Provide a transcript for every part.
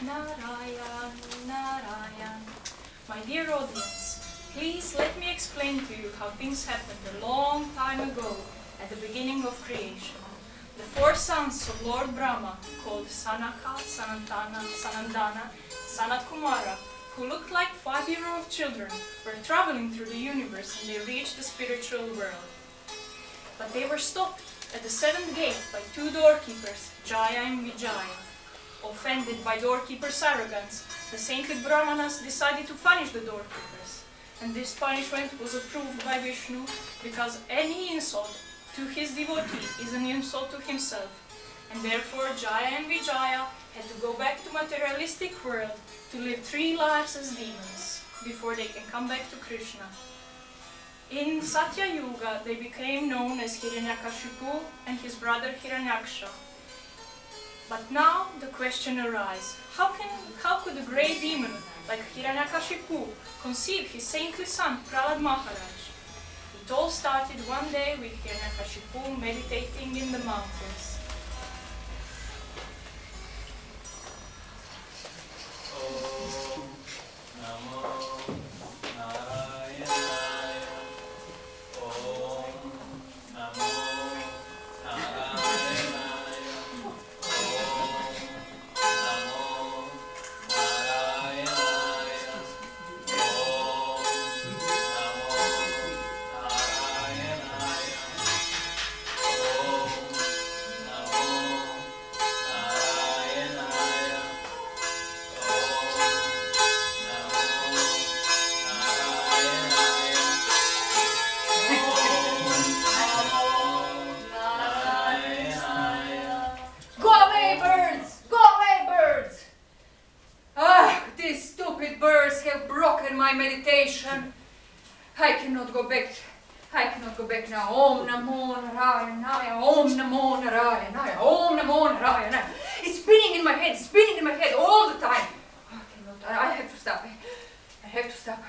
Narayan, Narayan. My dear audience, please let me explain to you how things happened a long time ago at the beginning of creation. The four sons of Lord Brahma, called Sanaka, Sanatana, Sanandana, Sanat Kumara, who looked like 5-year-old children, were traveling through the universe and they reached the spiritual world. But they were stopped at the 7th gate by 2 doorkeepers, Jaya and Vijaya. Offended by doorkeepers' arrogance, the saintly Brahmanas decided to punish the doorkeepers. And this punishment was approved by Vishnu because any insult to his devotee is an insult to himself. And therefore Jaya and Vijaya had to go back to materialistic world to live 3 lives as demons before they can come back to Krishna. In Satya Yuga, they became known as Hiranyakashipu and his brother Hiranyaksha. But now the question arises, how could a great demon like Hiranyakashipu conceive his saintly son Prahalad Maharaj? It all started one day with Hiranyakashipu meditating in the mountains. Om Namo Narayanaya. Om Namo Narayanaya. Om Namo Narayanaya. Om Namo Narayanaya. Om Namo Narayanaya. Go away, birds! Go away, birds! Ah, these stupid birds have broken my meditation. I cannot go back. I cannot go back now. Om Namo Narayanaya. Om Namo Narayanaya. Om Namo Narayanaya. It's spinning in my head all the time. I have to stop. I have to stop.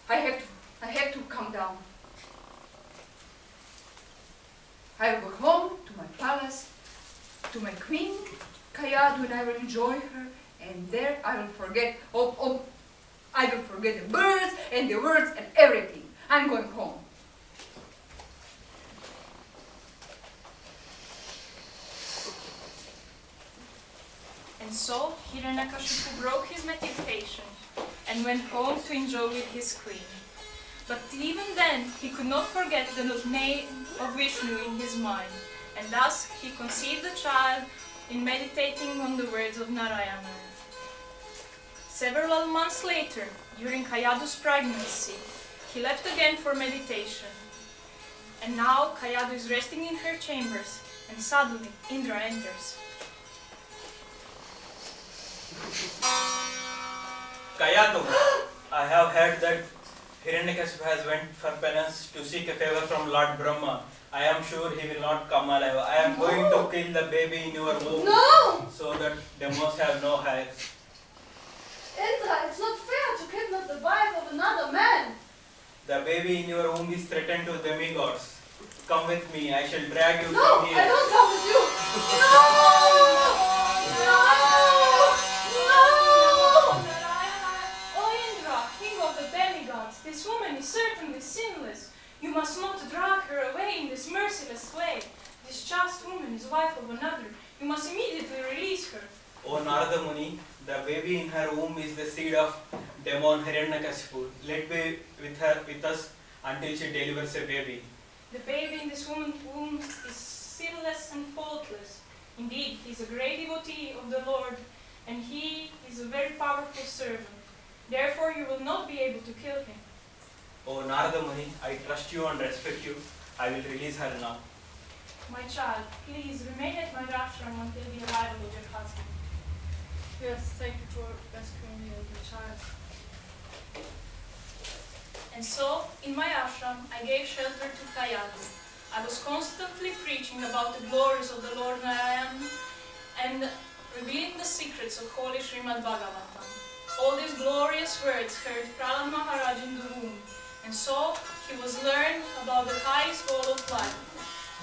I have to come down. I will go home to my palace, to my queen, Kayadu, and I will enjoy her. And there I will forget, I will forget the birds and the words and everything. I'm going home. And so Hiranyakashipu broke his meditation and went home to enjoy with his queen. But even then he could not forget the name of Vishnu in his mind, and thus he conceived a child in meditating on the words of Narayana. Several months later, during Kayadu's pregnancy, he left again for meditation. And now Kayadu is resting in her chambers, and suddenly Indra enters. Kayatu, I have heard that Hiranyakashipu has went for penance to seek a favor from Lord Brahma. I am sure he will not come alive. I am going to kill the baby in your womb. No! So that demons have no hairs. Indra, it's not fair to kidnap the wife of another man. The baby in your womb is threatened to demigods. Come with me. I shall drag you No, from here. I don't come with you. No! This woman is certainly sinless. You must not drag her away in this merciless way. This chaste woman is wife of another. You must immediately release her. O Narada Muni, the baby in her womb is the seed of demon Hiranyakashipu. Let be with us until she delivers a baby. The baby in this woman's womb is sinless and faultless. Indeed, he is a great devotee of the Lord, and he is a very powerful servant. Therefore, you will not be able to kill him. O Narada Muni, I trust you and respect you. I will release her now. My child, please remain at my ashram until the arrival of your husband. Yes, thank you for rescuing me and the child. And so, in my ashram, I gave shelter to Kayadu. I was constantly preaching about the glories of the Lord Narayan and revealing the secrets of Holy Srimad Bhagavatam. All these glorious words heard Prahalad Maharaj in the womb, and so he was learned about the highest goal of life,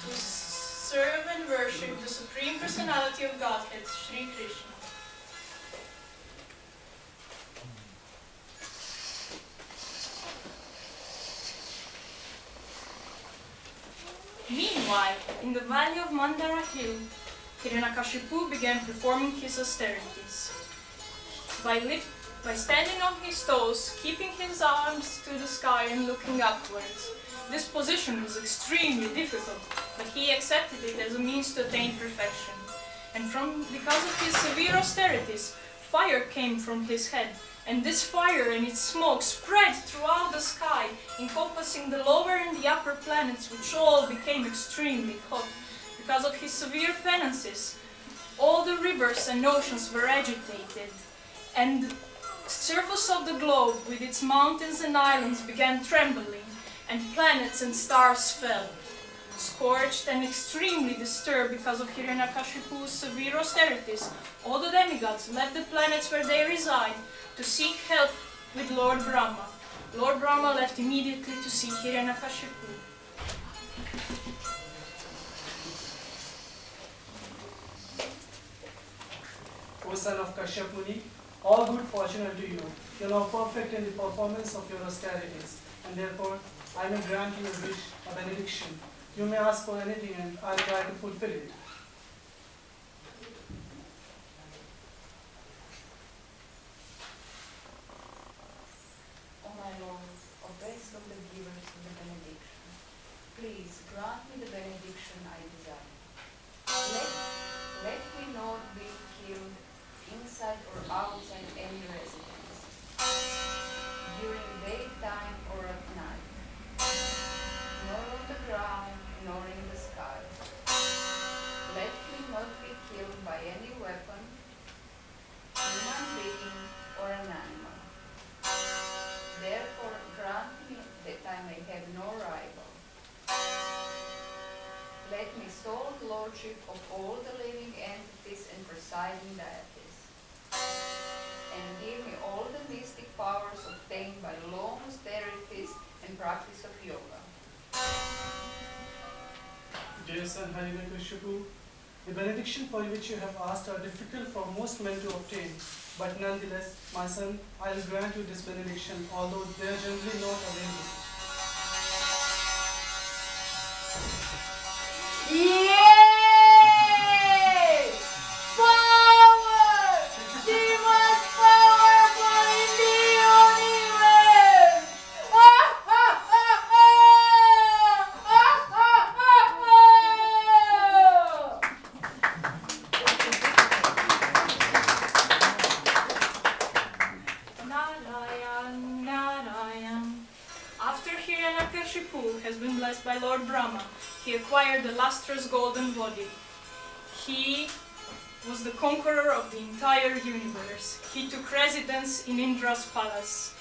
to serve and worship the Supreme Personality of Godhead, Sri Krishna. Meanwhile, in the valley of Mandara Hill, Hiranyakashipu began performing his austerities. By standing on his toes, keeping his arms to the sky and looking upwards. This position was extremely difficult, but he accepted it as a means to attain perfection. And because of his severe austerities, fire came from his head, and this fire and its smoke spread throughout the sky, encompassing the lower and the upper planets, which all became extremely hot. Because of his severe penances, all the rivers and oceans were agitated, and the surface of the globe with its mountains and islands began trembling, and planets and stars fell. Scorched and extremely disturbed because of Hiranyakashipu's severe austerities, all the demigods left the planets where they reside to seek help with Lord Brahma. Lord Brahma left immediately to seek Hiranyakashipu. O son of Kashyap Muni, all good fortune unto you. You are now perfect in the performance of your austerities, and therefore I may grant you a wish, a benediction. You may ask for anything and I'll try to fulfill it. O my Lord, O best of the givers of the benediction, please grant me the benediction I desire. Let me not be killed inside or outside any residence, during daytime or at night, nor on the ground, nor in the sky. Let me not be killed by any weapon, human being, or an animal. Therefore, grant me that I may have no rival. Let me sole lordship of all the living entities and presiding deities, and give me all the mystic powers obtained by long austerities and practice of yoga. Dear son Hiranyakashipu, the benediction for which you have asked are difficult for most men to obtain, but nonetheless, my son, I will grant you this benediction, although they are generally not available. Yes! Power! The most powerful in the universe! Narayan, Narayan. After Hiranyakashipu has been blessed by Lord Brahma, he acquired the lustrous golden body. He was the conqueror of the entire universe. He took residence in Indra's palace.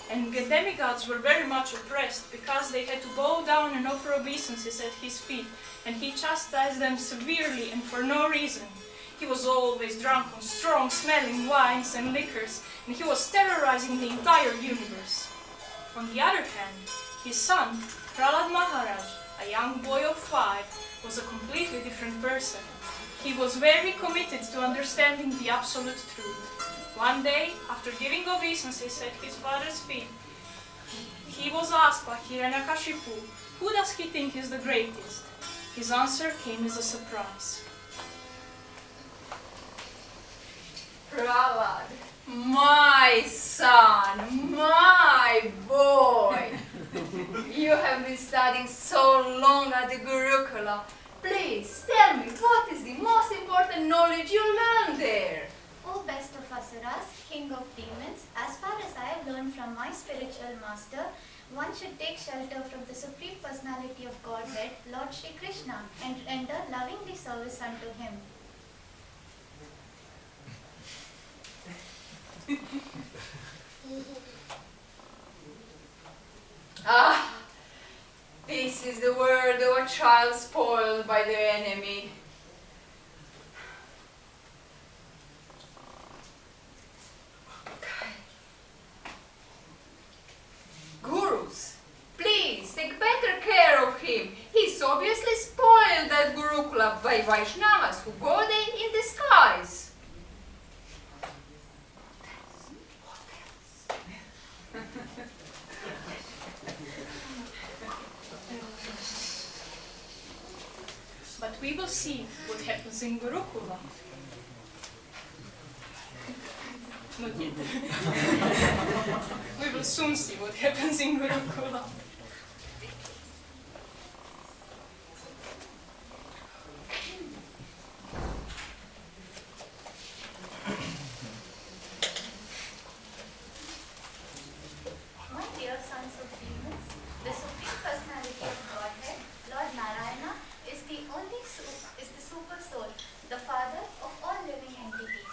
And the demigods were very much oppressed because they had to bow down and offer obeisances at his feet, and he chastised them severely and for no reason. He was always drunk on strong smelling wines and liquors, and he was terrorizing the entire universe. On the other hand, his son, Prahalad Maharaj, a young boy of 5, was a completely different person. He was very committed to understanding the absolute truth. One day, after giving obeisances at his father's feet, he was asked by Hiranyakashipu, who does he think is the greatest? His answer came as a surprise. Prahalad, my son, my boy. You have been studying so long at the Gurukula. Please tell me, what is the most important knowledge you learned there? O best of Asuras, king of demons, as far as I have learned from my spiritual master, one should take shelter from the Supreme Personality of Godhead, Lord Shri Krishna, and render lovingly service unto him. Ah, this is the word of a child spoiled by the enemy. Gurus, please take better care of him. He's obviously spoiled at Gurukula by Vaishnavas who go there in disguise. see what happens in Gurukula. Not yet. We will soon see what happens in Gurukula. My dear sons of demons, the Supreme Personality of Godhead, Lord Narayana, is the super soul, the father of all living entities.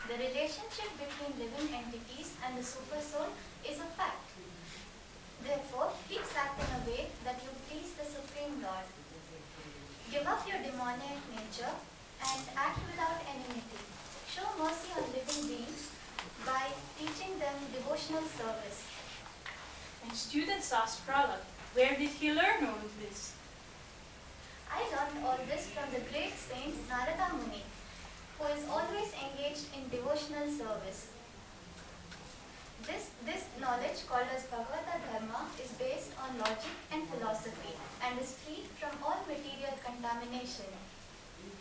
The relationship between living entities and the super soul is a fact. Therefore, please act in a way that you please the Supreme Lord. Give up your demoniac nature and act without enmity. Show mercy on living beings by teaching them devotional service. And students ask Prahalad, where did he learn all of this? I learned all this from the great saint Narada Muni, who is always engaged in devotional service. This knowledge, called as Bhagavata Dharma, is based on logic and philosophy and is free from all material contamination.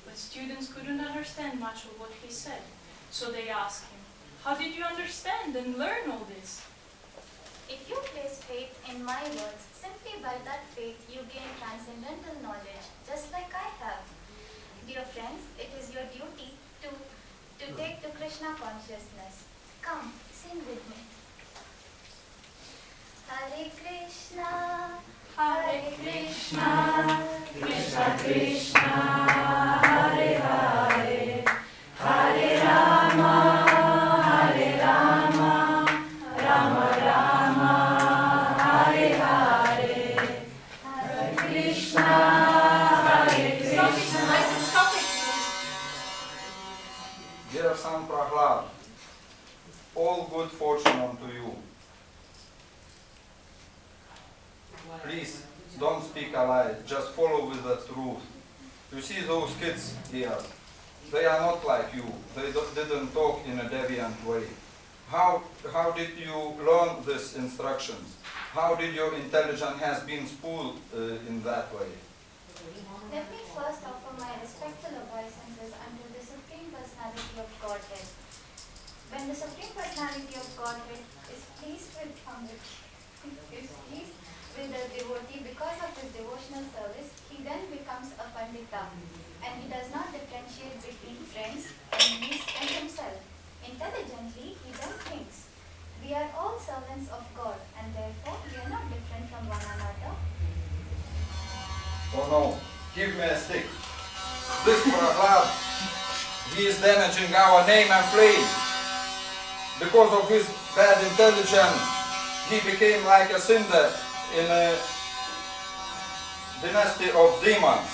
But students couldn't understand much of what he said, so they asked him, how did you understand and learn all this? If you place faith in my words, simply by that faith you gain transcendental knowledge, just like I have. Dear friends, it is your duty to take to Krishna consciousness. Come, sing with me. Hare Krishna, Hare Krishna, Krishna Krishna, Hare Hare, Hare Rama, Hare Rama, Rama Rama, Hare Hare, Hare Krishna, Hare Krishna. Stop it. Dear son Prahalad, all good fortune unto you. Please, don't speak a lie, just follow with the truth. You see those kids here, they are not like you. They didn't talk in a deviant way. How did you learn these instructions? How did your intelligence has been spooled in that way? Let me first offer my respectful obeisances unto the Supreme Personality of Godhead. When the Supreme Personality of Godhead is pleased with the devotee because of his devotional service, he then becomes a Pandita, and he does not differentiate between friends, enemies, and himself. Intelligently, he then thinks, we are all servants of God, and therefore we are not different from one another. Oh no, give me a stick. This Prahalad, he is damaging our name and fame. Because of his bad intelligence, he became like a cinder in a dynasty of demons.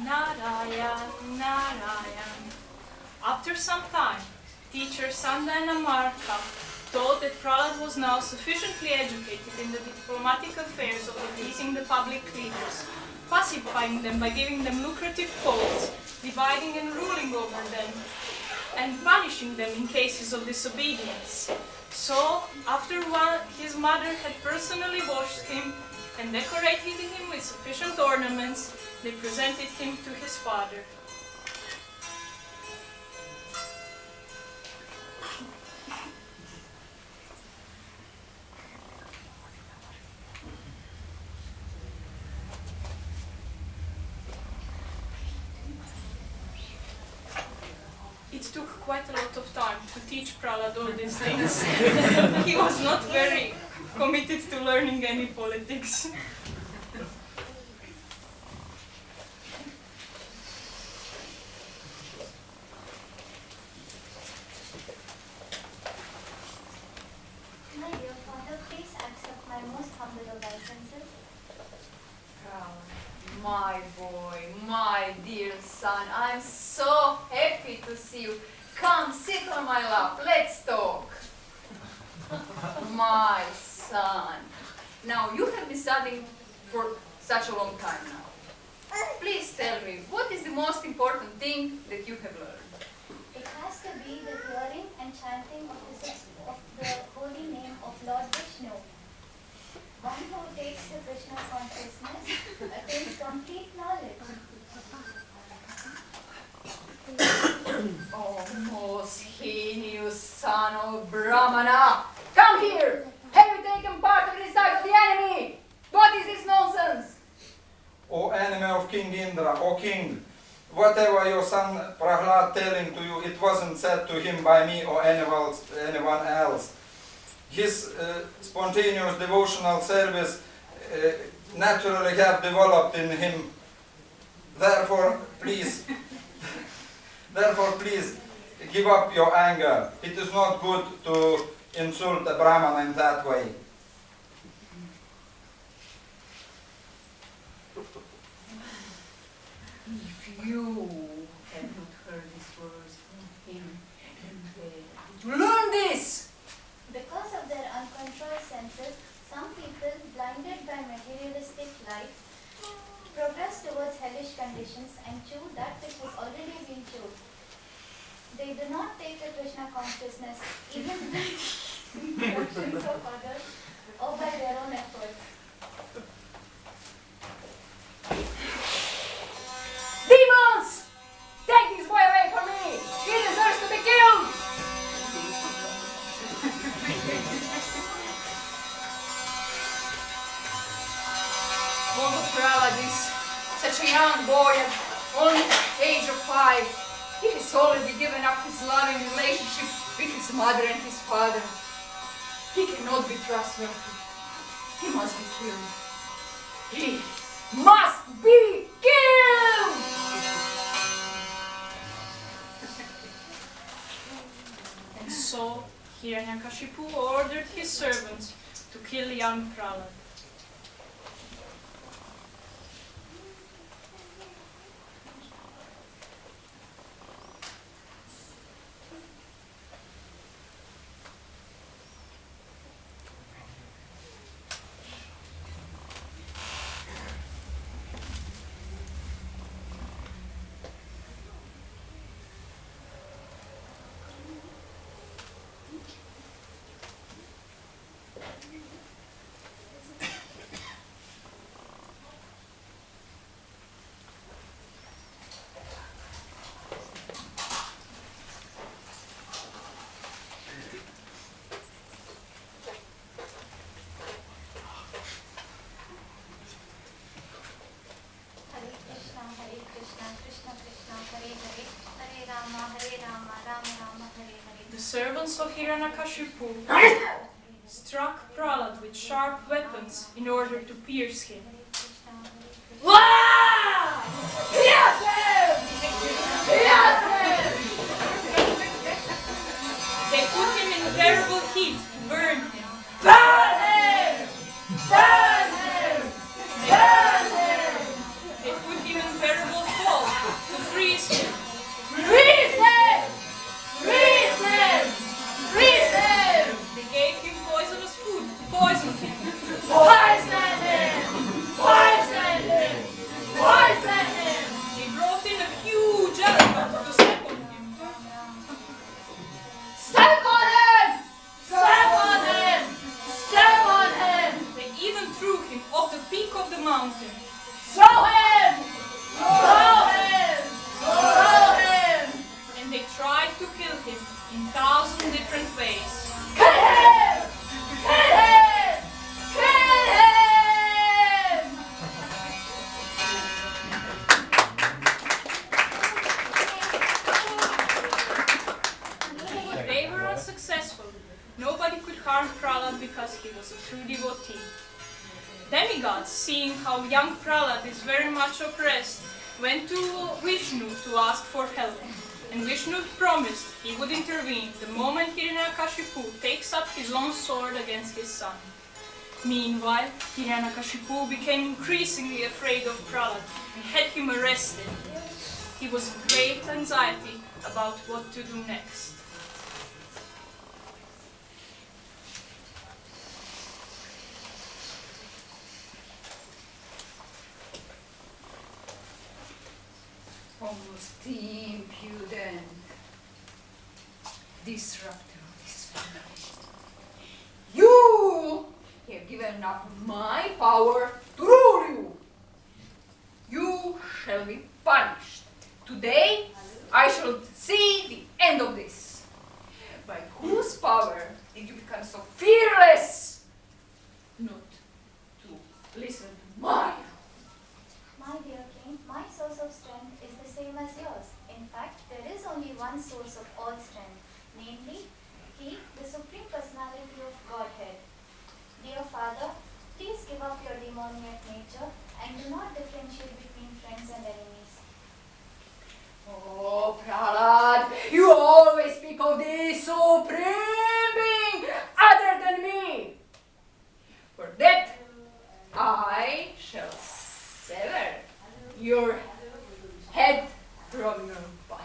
Narayan, Narayan. After some time, teacher Sanda and Amarka told that Prahalad was now sufficiently educated in the diplomatic affairs of appeasing the public leaders, pacifying them by giving them lucrative posts, dividing and ruling over them, and punishing them in cases of disobedience. So, after his mother had personally washed him and decorated him with sufficient ornaments, they presented him to his father. It took quite a lot of time to teach Prahalad all these things. He was not very committed to learning any politics. My dear father, please accept my most humble obeisances. My boy, my dear son, I'm so happy to see you. Come, sit on my lap, let's talk. My son. Now, you have been studying for such a long time now. Please tell me, what is the most important thing that you have learned? It has to be the hearing and chanting of the holy name of Lord Vishnu. One who takes to Krishna consciousness attains complete knowledge. Oh, most heinous son of Brahmana! Come here! Have you taken part of the side of the enemy? What is this nonsense? O enemy of King Indra, O king, whatever your son Prahalad telling to you, it wasn't said to him by me or anyone else. His spontaneous devotional service naturally have developed in him. Therefore, please, give up your anger. It is not good to insult a Brahman in that way. If you have not heard these words from him, you learn this! Because of their uncontrolled senses, some people, blinded by materialistic life, progress towards hellish conditions and chew that which has already been chewed. They do not take the Krishna consciousness even by the instructions of others or by their own efforts. Demons! Take this boy away from me! He deserves to be killed! Although Prahalad is such a young boy at only the age of 5, he has already given up his loving relationship with his mother and his father. He cannot be trustworthy. He must be killed. He must be killed! And so Hiranyakashipu ordered his servants to kill young Prahalad. The servants of Hiranyakashipu struck Prahalad with sharp weapons in order to pierce him. They put him in terrible heat to burn him. Burn him! Burn him! Burn him! They put him in terrible cold to freeze him. Freeze him! Freeze him! Freeze him! They gave him poisonous food to poison him. Poison him! Poison him! Poison him! They brought in a huge elephant to step on him. Step on him! Step on him! Step on him! They even threw him off the peak of the mountain. Throw him! Throw him! Throw him! And they tried to kill him in 1,000 different ways. Kill him! Kill him! Kill him! They were unsuccessful. Nobody could harm Prahalad because he was a true devotee. Demigods, seeing how young Prahalad is very much oppressed, went to Vishnu to ask for help. And Vishnu promised he would intervene the moment Hiranyakashipu takes up his own sword against his son. Meanwhile, Hiranyakashipu became increasingly afraid of Prahalad and had him arrested. He was in great anxiety about what to do next. Almost impudent disruptor of this family. You have have given up my power to rule you. You shall be punished. Today, I shall see the end of this. By whose power did you become so fearless not to listen to mine? My dear king, my source of strength is the same as yours. In fact, there is only one source of all strength, namely, He, the Supreme Personality of Godhead. Dear Father, please give up your demoniac nature and do not differentiate between friends and enemies. Oh, Prahalad, you always speak of this supreme being other than me. For that, I shall sever your head from your body.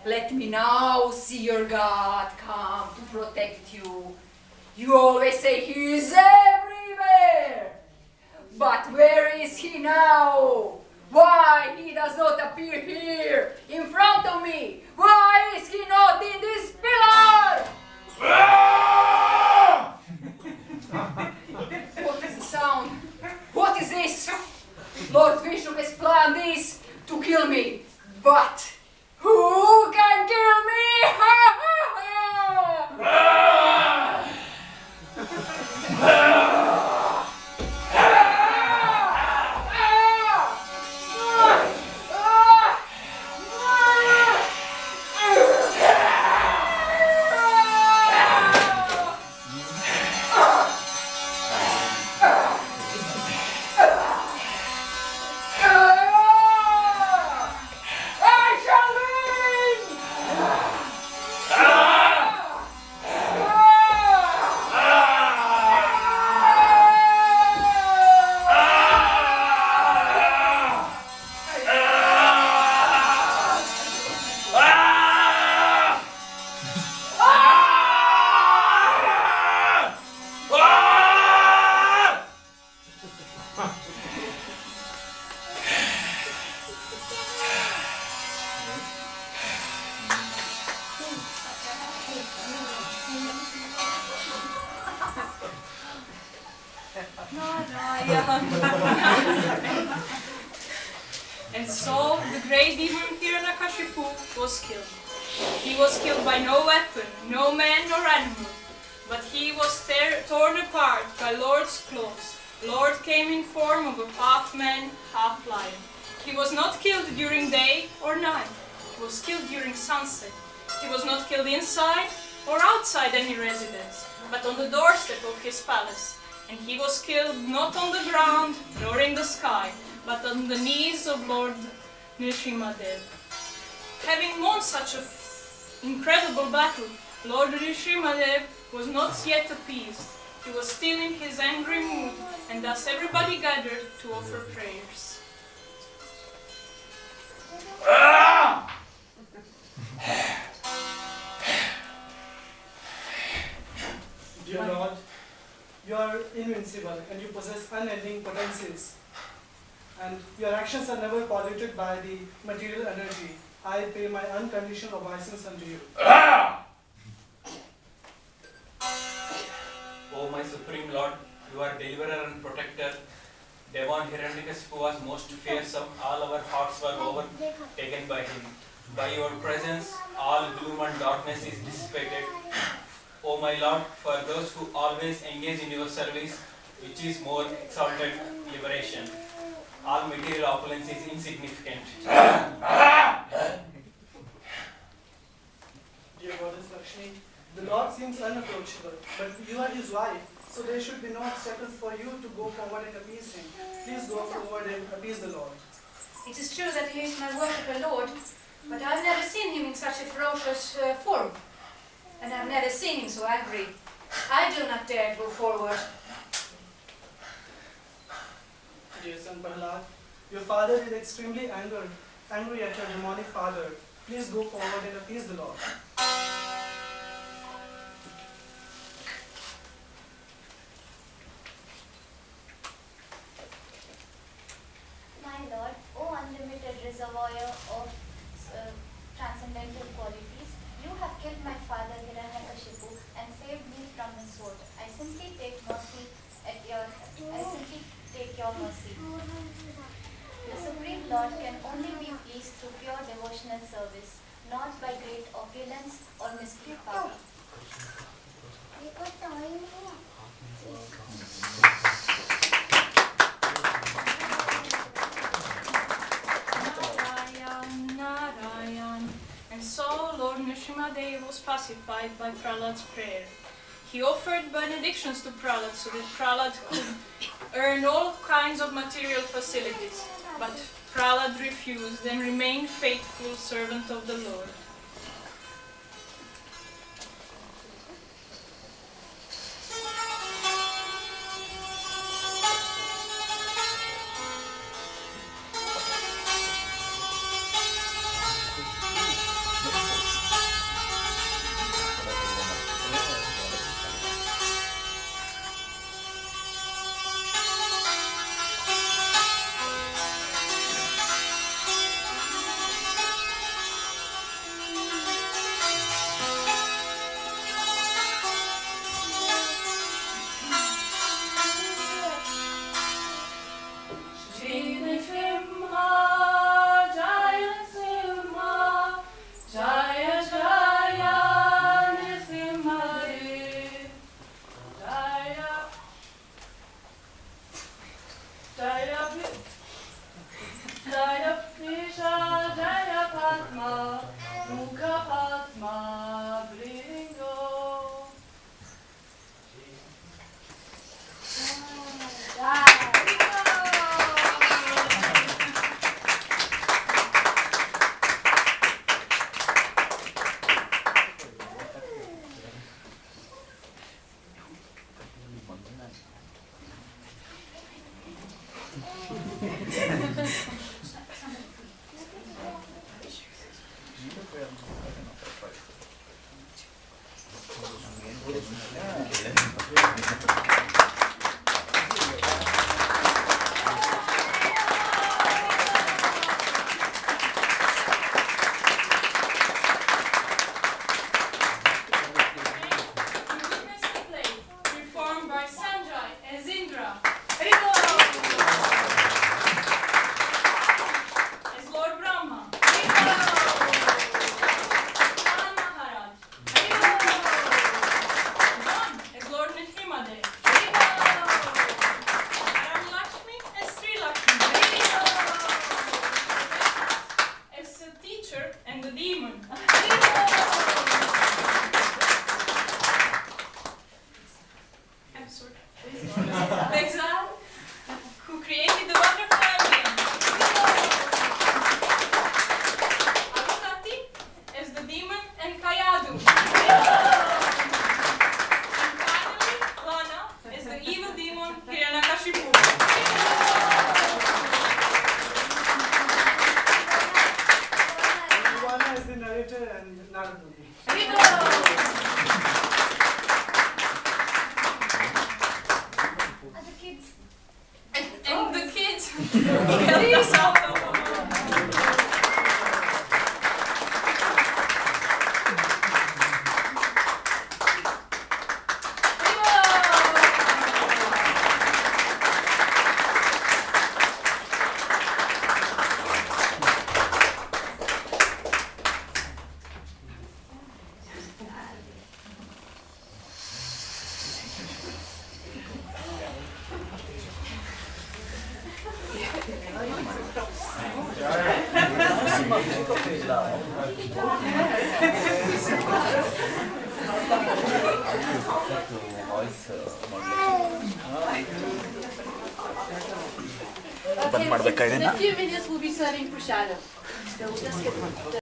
Let me now see your God come to protect you. You always say he is everywhere. But where is he now? Why he does not appear here in front of me? Why is he not in this pillar? What is the sound? What is this? Lord Vishnu has planned this to kill me. But who can kill me? And so the great demon Hiranyakashipu was killed. He was killed by no weapon, no man nor animal, but he was torn apart by Lord's claws. Lord came in form of a half man, half lion. He was not killed during day or night. He was killed during sunset. He was not killed inside or outside any residence, but on the doorstep of his palace. And he was killed not on the ground nor in the sky, but on the knees of Lord Narasimha. Having won such an incredible battle, Lord Narasimha was not yet appeased. He was still in his angry mood, and thus everybody gathered to offer prayers. Dear Lord, you are invincible and you possess unending potencies. And your actions are never polluted by the material energy. I pay my unconditional obeisance unto you. O my Supreme Lord, you are deliverer and protector. Devon Hiranyakashipu was most fearsome. All our hearts were overtaken by him. By your presence, all gloom and darkness is dissipated. O my Lord, for those who always engage in your service, which is more exalted liberation, all material opulence is insignificant. Dear Goddess Lakshmi, the Lord seems unapproachable, but you are his wife, so there should be no obstacle for you to go forward and appease him. Please go forward and appease the Lord. It is true that he is my worshipper Lord, but I've never seen him in such a ferocious form. And I've never seen him so angry. I do not dare go forward. Dear son Prahalad, your father is extremely angry at your demonic father. Please go forward and appease the Lord. My Lord, O unlimited reservoir of transcendental qualities, you have killed my father Hiranyakashipu and saved me from his sword. I simply take mercy I simply take your mercy. The Supreme Lord can only be pleased through pure devotional service, not by great opulence or mystic power. Narayan, Narayan. And so Lord Narasimha was pacified by Prahalad's prayer. He offered benedictions to Prahalad so that Prahalad could earn all kinds of material facilities. But Prahalad refused and remained faithful servant of the Lord. In a few minutes we'll be serving prashadam. So we'll just get